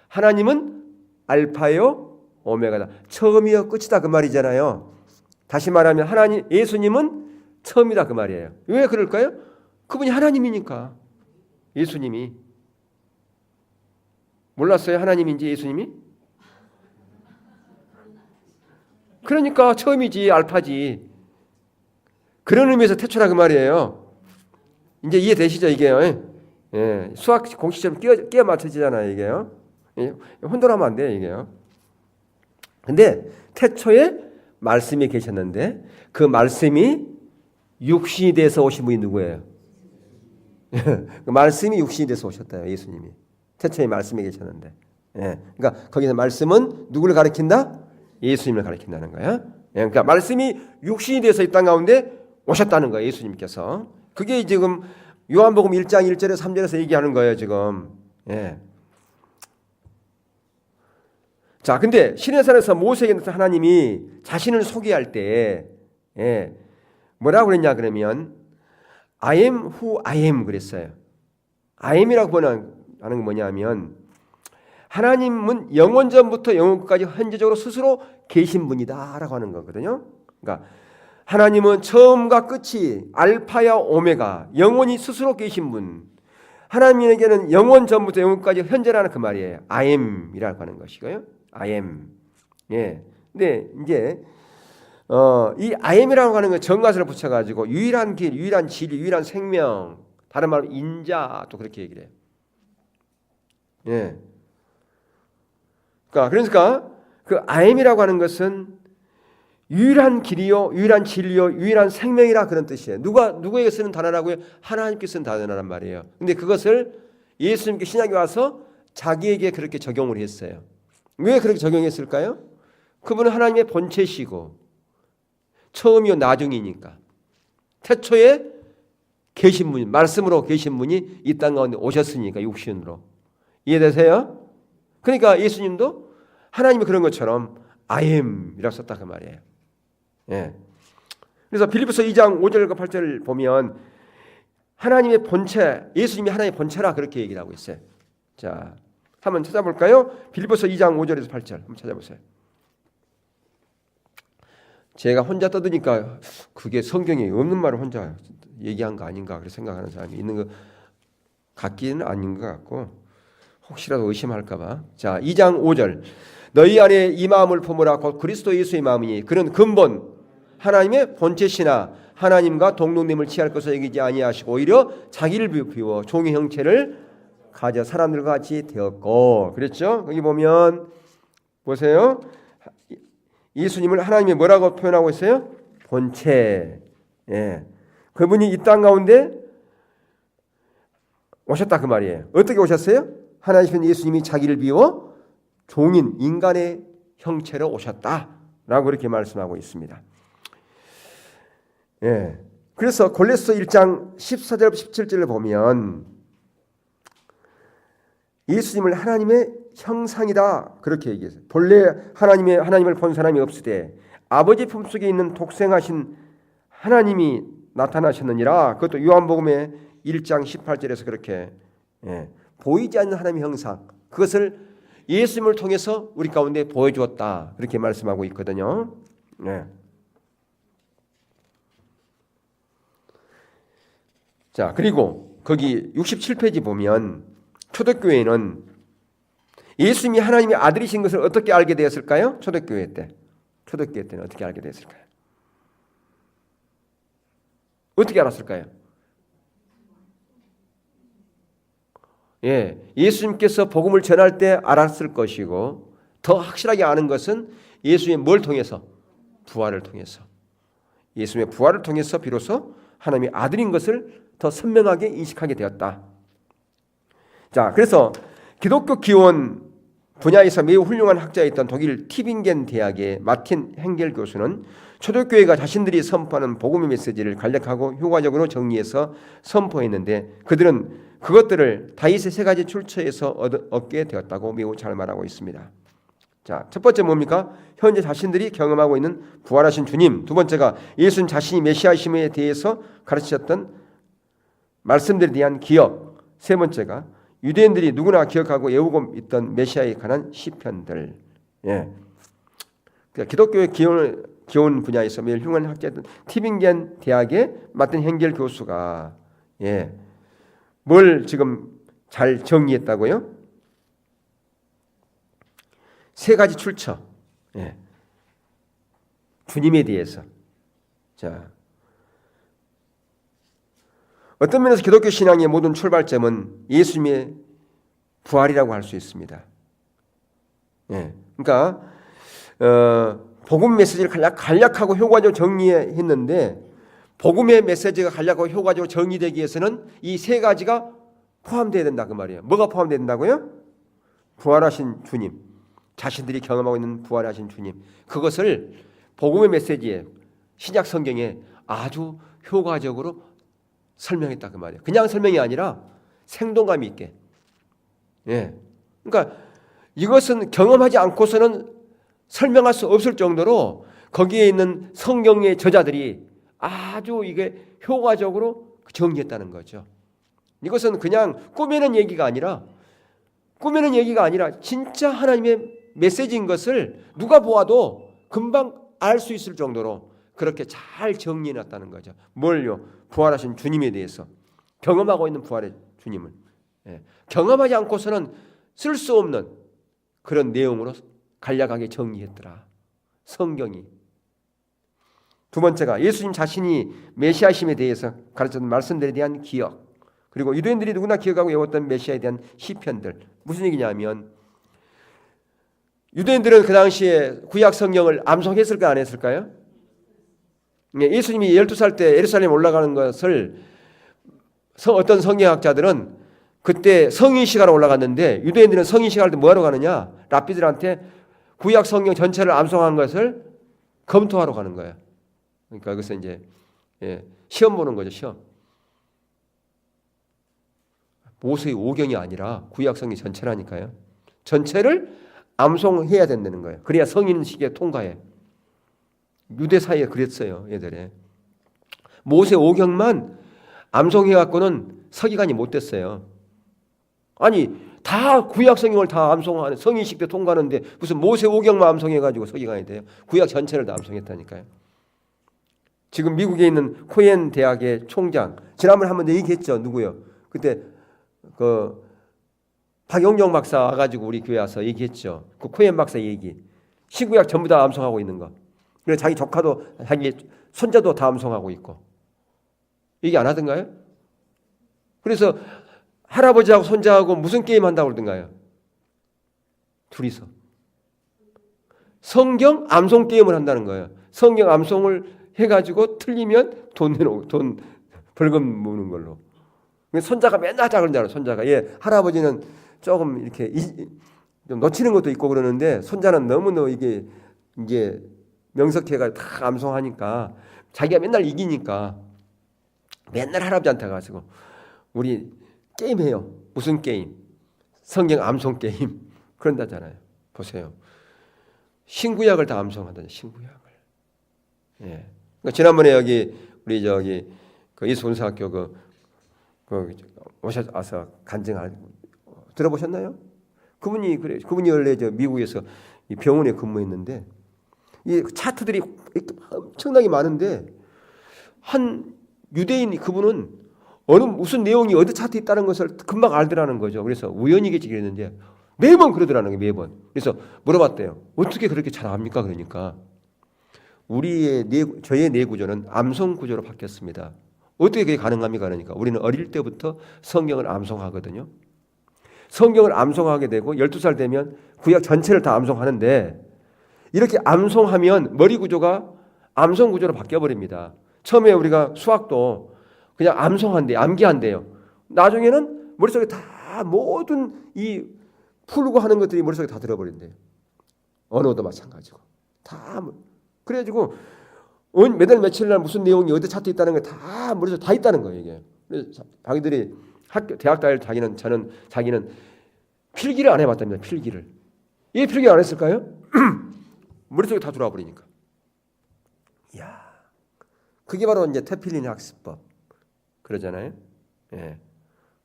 하나님은 알파요 오메가다. 처음이요 끝이다 그 말이잖아요. 다시 말하면 하나님 예수님은 처음이다 그 말이에요. 왜 그럴까요? 그분이 하나님이니까. 예수님이 몰랐어요? 하나님인지 예수님이? 그러니까 처음이지 알파지. 그런 의미에서 태초라 그 말이에요. 이제 이해되시죠 이게요? 예, 수학 공식처럼 끼워 맞춰지잖아요 이게요. 예, 혼돈하면 안 돼요 이게요. 근데 태초에 말씀이 계셨는데 그 말씀이 육신이 돼서 오신 분이 누구예요? 그 말씀이 육신이 돼서 오셨다요 예수님이. 태초에 말씀이 계셨는데. 예, 그러니까 거기서 말씀은 누구를 가리킨다? 예수님을 가리킨다는 거야. 예, 그러니까 말씀이 육신이 돼서 이 땅 가운데 오셨다는 거예요 예수님께서. 그게 지금 요한복음 1장 1절에서 3절에서 얘기하는 거예요 지금. 예. 자, 근데 시내산에서 모세에게 하나님이 자신을 소개할 때 예, 뭐라고 그랬냐 그러면 I am who I am 그랬어요. I am이라고 하는 건 뭐냐면 하나님은 영원 전부터 영원까지 현재적으로 스스로 계신 분이다라고 하는 거거든요. 그러니까 하나님은 처음과 끝이 알파야 오메가 영원히 스스로 계신 분. 하나님에게는 영원 전부터 영원까지 현재라는 그 말이에요. I am이라고 하는 것이고요. I am. 예. 근데 이제 이 I am이라고 하는 거 정가설을 붙여가지고 유일한 길, 유일한 진리, 유일한 생명. 다른 말로 인자 또 그렇게 얘기를 해요. 예. 그러니까 그 I am이라고 하는 것은 유일한 길이요, 유일한 진리요, 유일한 생명이라 그런 뜻이에요. 누구에게 쓰는 단어라고요? 하나님께 쓰는 단어란 말이에요. 근데 그것을 예수님께 신약에 와서 자기에게 그렇게 적용을 했어요. 왜 그렇게 적용했을까요? 그분은 하나님의 본체시고 처음이요 나중이니까 태초에 계신 분, 말씀으로 계신 분이 이 땅 가운데 오셨으니까 육신으로. 이해되세요? 그러니까 예수님도 하나님이 그런 것처럼 I am이라고 썼다 그 말이에요. 예. 그래서 빌립보서 2장 5절과 8절을 보면 하나님의 본체, 예수님이 하나님의 본체라 그렇게 얘기를 하고 있어요. 자, 한번 찾아볼까요? 빌립보서 2장 5절에서 8절 한번 찾아보세요. 제가 혼자 떠드니까 그게 성경에 없는 말을 혼자 얘기한 거 아닌가 그렇게 생각하는 사람이 있는 것 같기는 아닌 것 같고 혹시라도 의심할까 봐. 자, 2장 5절. 너희 안에 이 마음을 품으라 곧 그리스도 예수의 마음이니 그는 근본 하나님의 본체시나 하나님과 동등됨을 취할 것을 여기지 아니하시고 오히려 자기를 비워 종의 형체를 가져 사람들과 같이 되었고, 그랬죠? 여기 보면 보세요. 예수님을 하나님이 뭐라고 표현하고 있어요? 본체. 예. 그분이 이 땅 가운데 오셨다 그 말이에요. 어떻게 오셨어요? 하나님 예수님이 자기를 비워 종인 인간의 형체로 오셨다라고 이렇게 말씀하고 있습니다. 예. 그래서 골로새 1장 14절 17절을 보면 예수님을 하나님의 형상이다 그렇게 얘기했어요. 본래 하나님을 본 사람이 없으되 아버지 품속에 있는 독생하신 하나님이 나타나셨느니라. 그것도 요한복음의 1장 18절에서 그렇게 보이지 않는 하나님의 형상, 그것을 예수님을 통해서 우리 가운데 보여주었다 그렇게 말씀하고 있거든요. 자, 그리고 거기 67페이지 보면 초대교회는 예수님이 하나님의 아들이신 것을 어떻게 알게 되었을까요? 초대교회 때는 어떻게 알게 되었을까요? 어떻게 알았을까요? 예수님께서 복음을 전할 때 알았을 것이고, 더 확실하게 아는 것은 예수님의 뭘 통해서? 부활을 통해서. 예수님의 부활을 통해서 비로소 하나님의 아들인 것을 더 선명하게 인식하게 되었다. 자, 그래서 기독교 기원 분야에서 매우 훌륭한 학자였던 독일 티빙겐 대학의 마틴 행겔 교수는 초대교회가 자신들이 선포하는 복음의 메시지를 간략하고 효과적으로 정리해서 선포했는데, 그들은 그것들을 다윗의 세 가지 출처에서 얻게 되었다고 매우 잘 말하고 있습니다. 자, 첫 번째 뭡니까? 현재 자신들이 경험하고 있는 부활하신 주님. 두 번째가 예수님 자신이 메시아심에 대해서 가르치셨던 말씀들에 대한 기억. 세 번째가 유대인들이 누구나 기억하고 외우고 있던 메시아에 관한 시편들. 그러니까 기독교의 기원 분야에서 매우 훌륭한 학자였던 티빙겐 대학의 마틴 행겔 교수가 뭘 지금 잘 정리했다고요? 세 가지 출처. 주님에 대해서. 자, 어떤 면에서 기독교 신앙의 모든 출발점은 예수님의 부활이라고 할 수 있습니다. 그러니까 복음 메시지를 간략하고 효과적으로 정리했는데, 복음의 메시지가 간략하고 효과적으로 정리되기 위해서는 이 세 가지가 포함되어야 된다 그 말이에요. 뭐가 포함되어야 된다고요? 부활하신 주님, 자신들이 경험하고 있는 부활하신 주님, 그것을 복음의 메시지에, 신약 성경에 아주 효과적으로 설명했다 그 말이에요. 그냥 설명이 아니라 생동감 있게. 그러니까 이것은 경험하지 않고서는 설명할 수 없을 정도로 거기에 있는 성경의 저자들이 아주 이게 효과적으로 정리했다는 거죠. 이것은 그냥 꾸미는 얘기가 아니라 진짜 하나님의 메시지인 것을 누가 보아도 금방 알 수 있을 정도로 그렇게 잘 정리해놨다는 거죠. 뭘요? 부활하신 주님에 대해서, 경험하고 있는 부활의 주님을 경험하지 않고서는 쓸 수 없는 그런 내용으로 간략하게 정리했더라 성경이. 두 번째가 예수님 자신이 메시아심에 대해서 가르쳤던 말씀들에 대한 기억, 그리고 유대인들이 누구나 기억하고 외웠던 메시아에 대한 시편들. 무슨 얘기냐면, 유대인들은 그 당시에 구약 성경을 암송했을까 안 했을까요? 예수님이 12살 때 예루살렘 올라가는 것을 어떤 성경학자들은 그때 성인식하러 올라갔는데, 유대인들은 성인식 할 때 뭐하러 가느냐? 랍비들한테 구약 성경 전체를 암송한 것을 검토하러 가는 거예요. 그러니까 그것은 이제 시험 보는 거죠. 시험. 모세의 오경이 아니라 구약 성경 전체라니까요. 전체를 암송해야 된다는 거예요. 그래야 성인식에 통과해. 유대 사이에 그랬어요. 얘들이. 모세 오경만 암송해갖고는 서기관이 못 됐어요. 아니 다 구약 성경을 다 암송하는, 성인식 때 통과하는데 무슨 모세 오경만 암송해가지고 서기관이 돼요? 구약 전체를 다 암송했다니까요. 지금 미국에 있는 코엔 대학의 총장, 지난번에 한번 얘기했죠. 누구요? 그때 그 박용정 박사 와가지고 우리 교회 와서 얘기했죠. 그 코엔 박사 얘기. 신구약 전부 다 암송하고 있는 거. 그래서 자기 조카도, 자기 손자도 다 암송하고 있고. 얘기 안 하던가요? 그래서 할아버지하고 손자하고 무슨 게임 한다고 그러던가요? 둘이서 성경 암송 게임을 한다는 거예요. 성경 암송을 해가지고 틀리면 돈 벌금 무는 걸로. 손자가 맨날 하자 그러잖아요. 손자가 할아버지는 조금 이렇게 좀 놓치는 것도 있고 그러는데 손자는 너무너무 이게 이제 명석해가 다 암송하니까 자기가 맨날 이기니까 맨날 할아버지한테 가지고 우리 게임해요. 무슨 게임? 성경 암송 게임 그런다잖아요. 보세요. 신구약을 다 암송한다죠. 신구약을. 예. 그러니까 지난번에 여기 우리 그 이수훈사학교 오셔서 간증할 들어보셨나요? 그분이 원래 미국에서 이 병원에 근무했는데 이 차트들이 엄청나게 많은데 한 유대인 그분은 무슨 내용이 어디 차트에 있다는 것을 금방 알더라는 거죠. 그래서 우연이겠지 그랬는데 매번 그러더라는 거예요. 매번. 그래서 물어봤대요. 어떻게 그렇게 잘 압니까? 그러니까 저의 뇌 구조는 암송 구조로 바뀌었습니다. 어떻게 그게 가능합니까? 그러니까 우리는 어릴 때부터 성경을 암송하거든요. 성경을 암송하게 되고 12살 되면 구약 전체를 다 암송하는데 이렇게 암송하면 머리 구조가 암송 구조로 바뀌어버립니다. 처음에 우리가 수학도 그냥 암기한대요. 나중에는 머릿속에 다 모든 이 풀고 하는 것들이 머릿속에 다 들어버린대요. 언어도 마찬가지고. 다 그래가지고 몇월 며칠 날 무슨 내용이 어디 차트 있다는 게 다 머릿속에 다 있다는 거예요. 이게. 그래서 자기들이 대학 다닐 자기는 필기를 안 해봤답니다. 필기를. 이 필기 안 했을까요? 머릿속에 다 들어와 버리니까. 이야, 그게 바로 이제 테필린 학습법 그러잖아요. 예.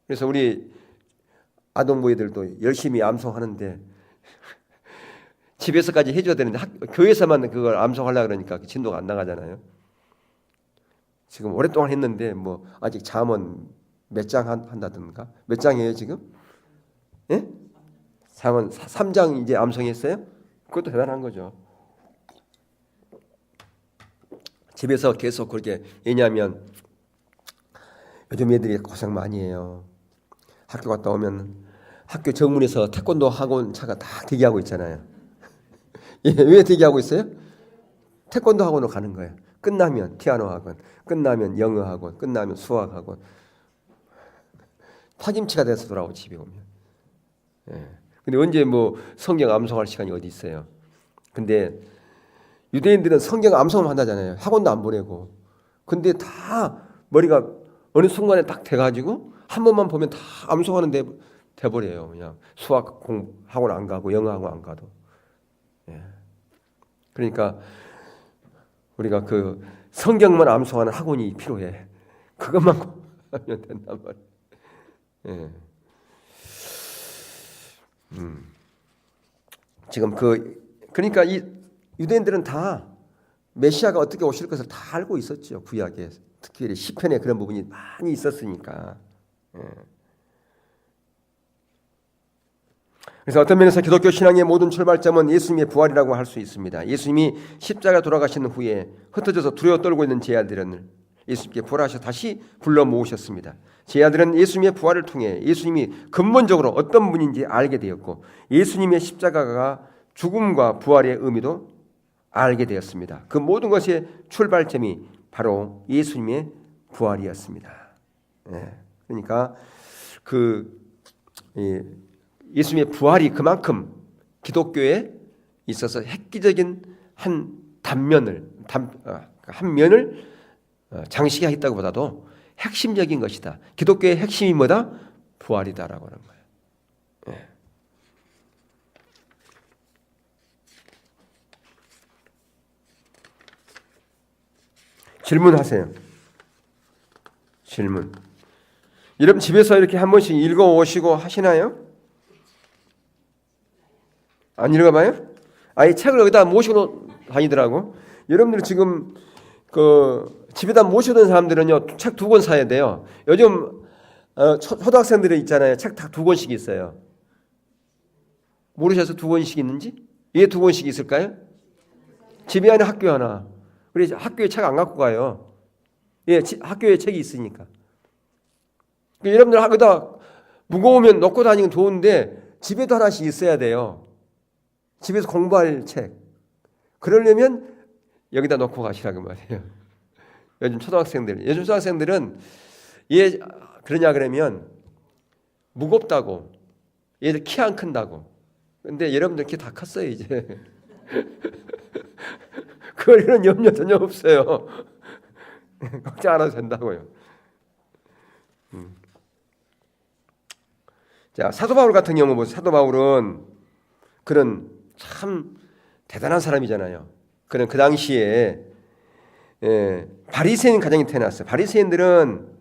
그래서 우리 아동부애들도 열심히 암송하는데 집에서까지 해줘야 되는데 교회에서만 그걸 암송하려고 그러니까 진도가 안 나가잖아요. 지금 오랫동안 했는데 뭐 아직 잠언 몇 장 한다든가 몇 장이에요 지금? 예? 잠언 3장 이제 암송했어요? 그것도 대단한 거죠. 집에서 계속 그렇게 왜냐하면 요즘 애들이 고생 많이 해요. 학교 갔다 오면 학교 정문에서 태권도 학원 차가 다 대기하고 있잖아요. 예, 왜 대기하고 있어요? 태권도 학원으로 가는 거예요. 끝나면 피아노 학원, 끝나면 영어 학원, 끝나면 수학 학원. 파김치가 돼서 돌아오고 집에 오면. 예. 근데 언제 뭐 성경 암송할 시간이 어디 있어요? 근데 유대인들은 성경 암송을 한다잖아요. 학원도 안 보내고. 근데 다 머리가 어느 순간에 딱 돼가지고 한 번만 보면 다 암송하는 데 돼버려요. 그냥 수학 학원 안 가고 영어 학원 안 가도. 예. 그러니까 우리가 그 성경만 암송하는 학원이 필요해. 그것만 하면 된단 말이에요. 예. 지금 그러니까 이 유대인들은 다 메시아가 어떻게 오실 것을 다 알고 있었죠. 구약에 특히 시편에 그런 부분이 많이 있었으니까. 예. 그래서 어떤 면에서 기독교 신앙의 모든 출발점은 예수님의 부활이라고 할 수 있습니다. 예수님이 십자가 돌아가신 후에 흩어져서 두려워 떨고 있는 제 아들은 예수님께 부활하셔 다시 불러 모으셨습니다. 제 아들은 예수님의 부활을 통해 예수님이 근본적으로 어떤 분인지 알게 되었고 예수님의 십자가가 죽음과 부활의 의미도 알게 되었습니다. 그 모든 것의 출발점이 바로 예수님의 부활이었습니다. 예. 그러니까 예수님의 부활이 그만큼 기독교에 있어서 획기적인 한 면을 장식했다고 보다도 핵심적인 것이다. 기독교의 핵심이 뭐다? 부활이다라고 하는 거예요. 예. 질문하세요. 질문. 여러분 집에서 이렇게 한 번씩 읽어오시고 하시나요? 안 읽어봐요? 아예 책을 여기다 모시고 다니더라고. 여러분들 지금 집에다 모셔둔 사람들은요 책 2권 사야 돼요. 요즘 초등학생들이 있잖아요. 책 다 2권씩 있어요. 모르셔서 2권씩 있는지? 왜 2권씩 있을까요? 집에 하나 학교에 하나. 그래서 학교에 책 안 갖고 가요. 예, 학교에 책이 있으니까. 여러분들 여기다 무거우면 놓고 다니는 건 좋은데 집에도 하나씩 있어야 돼요. 집에서 공부할 책. 그러려면 여기다 놓고 가시라고 말이에요. 요즘 초등학생들은 얘 그러냐 그러면 무겁다고. 얘들 키 안 큰다고. 근데 여러분들 키 다 컸어요 이제. 그걸 이런 염려 전혀 없어요. 걱정 안 해도 된다고요. 자, 사도 바울 같은 경우 보세요. 사도 바울은 그런 참 대단한 사람이잖아요. 그런 그 당시에 바리새인 가정이 태어났어요. 바리새인들은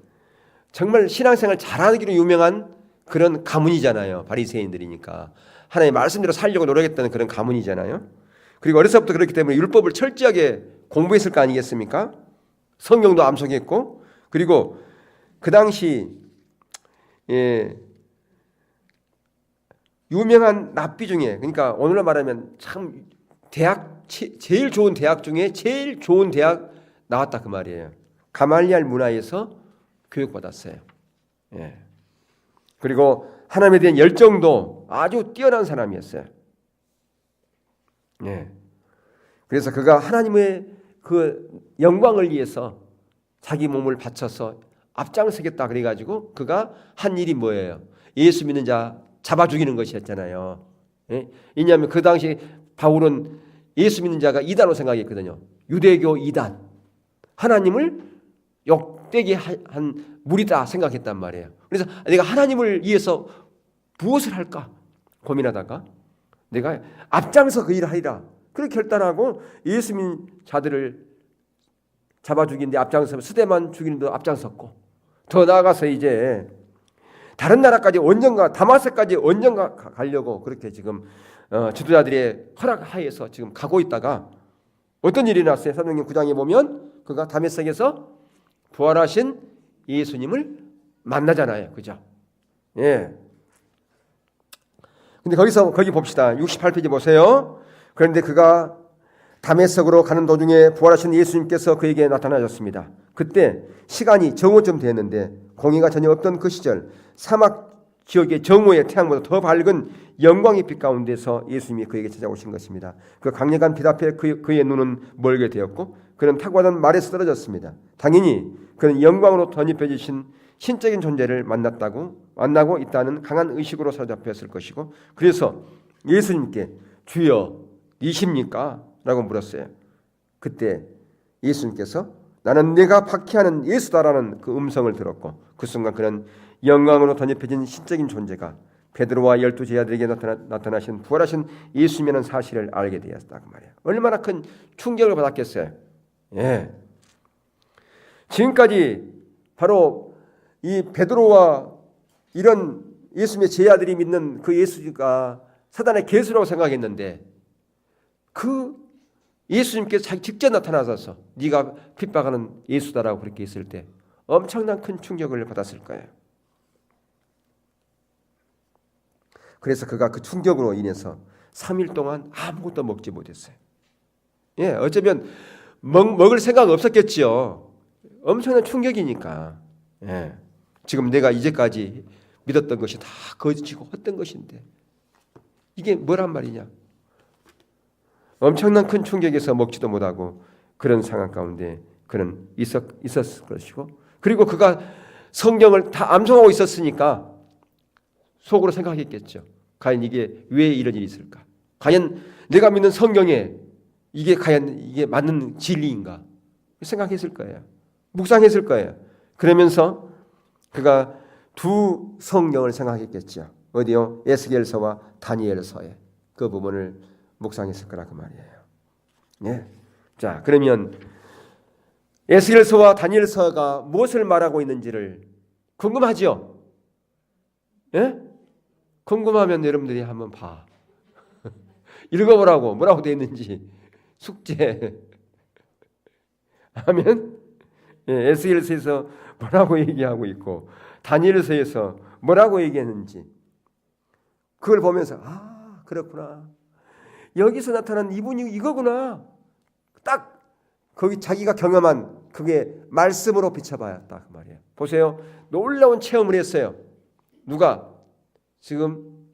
정말 신앙생활 잘하기로 유명한 그런 가문이잖아요. 바리새인들이니까 하나님의 말씀대로 살려고 노력했다는 그런 가문이잖아요. 그리고 어려서부터 그렇기 때문에 율법을 철저하게 공부했을 거 아니겠습니까? 성경도 암송했고, 그리고 그 당시 유명한 랍비 중에, 그러니까 오늘로 말하면 참 대학 제일 좋은 대학 중에 제일 좋은 대학 나왔다 그 말이에요. 가말리알 문화에서 교육받았어요. 예. 그리고 하나님에 대한 열정도 아주 뛰어난 사람이었어요. 예. 그래서 그가 하나님의 그 영광을 위해서 자기 몸을 바쳐서 앞장서겠다 그래가지고 그가 한 일이 뭐예요? 예수 믿는 자 잡아 죽이는 것이었잖아요. 예? 왜냐하면 그 당시 바울은 예수 믿는 자가 이단으로 생각했거든요. 유대교 이단. 하나님을 욕되게 한 무리다 생각했단 말이에요. 그래서 내가 하나님을 위해서 무엇을 할까 고민하다가 내가 앞장서 그 일을 하리라. 그렇게 결단하고 예수 믿는 자들을 잡아 죽이는데 앞장서 스데반 죽이는데 앞장섰고, 더 나아가서 이제 다른 나라까지 원정가 다마스까지 원정가 가려고 그렇게 지금 지도자들의 허락하에서 지금 가고 있다가 어떤 일이 났어요? 사도행전 9장에 보면 그가 다메섹에서 부활하신 예수님을 만나잖아요. 그죠? 예. 근데 거기 봅시다. 68페이지 보세요. 그런데 그가 다메섹으로 가는 도중에 부활하신 예수님께서 그에게 나타나셨습니다. 그때 시간이 정오쯤 되었는데 공해가 전혀 없던 그 시절 사막 지역의 정오의 태양보다 더 밝은 영광의 빛 가운데서 예수님이 그에게 찾아오신 것입니다. 그 강력한 빛 앞에 그의 눈은 멀게 되었고 그는 탁월한 말에서 떨어졌습니다. 당연히 그는 영광으로 덧입혀지신 신적인 존재를 만나고 있다는 강한 의식으로 사로잡혔을 것이고, 그래서 예수님께 주여 이십니까? 라고 물었어요. 그때 예수님께서 나는 내가 박해하는 예수다라는 그 음성을 들었고, 그 순간 그는 영광으로 덧입혀진 신적인 존재가 베드로와 12 제자들에게 나타나신 부활하신 예수님이라는 사실을 알게 되었다 그 말이에요. 얼마나 큰 충격을 받았겠어요. 예. 지금까지 바로 이 베드로와 이런 예수님의 제자들이 믿는 그 예수가 사단의 계수라고 생각했는데, 그 예수님께서 자기 직접 나타나셔서 네가 핍박하는 예수다라고 그렇게 했을 때 엄청난 큰 충격을 받았을 거예요. 그래서 그가 그 충격으로 인해서 3일 동안 아무것도 먹지 못했어요. 예, 어쩌면 먹을 생각 없었겠지요. 엄청난 충격이니까. 예, 지금 내가 이제까지 믿었던 것이 다 거짓이고 헛된 것인데 이게 뭐란 말이냐. 엄청난 큰 충격에서 먹지도 못하고 그런 상황 가운데 그는 있었을 것이고, 그리고 그가 성경을 다 암송하고 있었으니까 속으로 생각했겠죠. 과연 이게 왜 이런 일이 있을까? 과연 내가 믿는 성경에 과연 이게 맞는 진리인가? 생각했을 거예요. 묵상했을 거예요. 그러면서 그가 두 성경을 생각했겠죠. 어디요? 에스겔서와 다니엘서의 그 부분을 묵상했을 거라 그 말이에요. 예. 자, 그러면 에스겔서와 다니엘서가 무엇을 말하고 있는지를 궁금하죠? 예? 궁금하면 여러분들이 한번 봐. 읽어보라고 뭐라고 되어 있는지 숙제 하면 에스겔서에서 뭐라고 얘기하고 있고 다니엘서에서 뭐라고 얘기했는지 그걸 보면서 아 그렇구나. 여기서 나타난 이분이 이거구나. 딱 거기 자기가 경험한 그게 말씀으로 비춰봐야 딱 그 말이에요. 보세요. 놀라운 체험을 했어요. 누가? 지금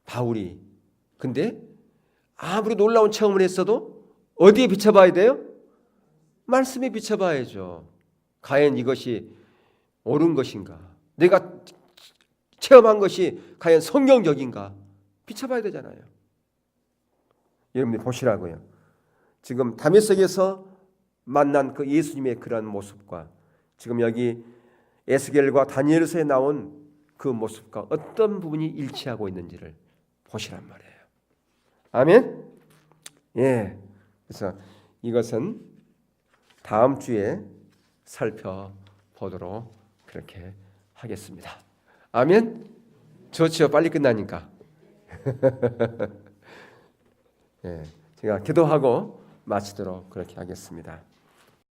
바울이 근데 아무리 놀라운 체험을 했어도 어디에 비춰봐야 돼요? 말씀에 비춰봐야죠. 과연 이것이 옳은 것인가? 내가 체험한 것이 과연 성경적인가? 비춰봐야 되잖아요. 여러분들이 보시라고요. 지금 다메섹에서 만난 그 예수님의 그런 모습과 지금 여기 에스겔과 다니엘서에 나온 그 모습과 어떤 부분이 일치하고 있는지를 보시란 말이에요. 아멘? 예. 그래서 이것은 다음 주에 살펴보도록 그렇게 하겠습니다. 아멘? 좋지요. 빨리 끝나니까. 예. 제가 기도하고 마치도록 그렇게 하겠습니다.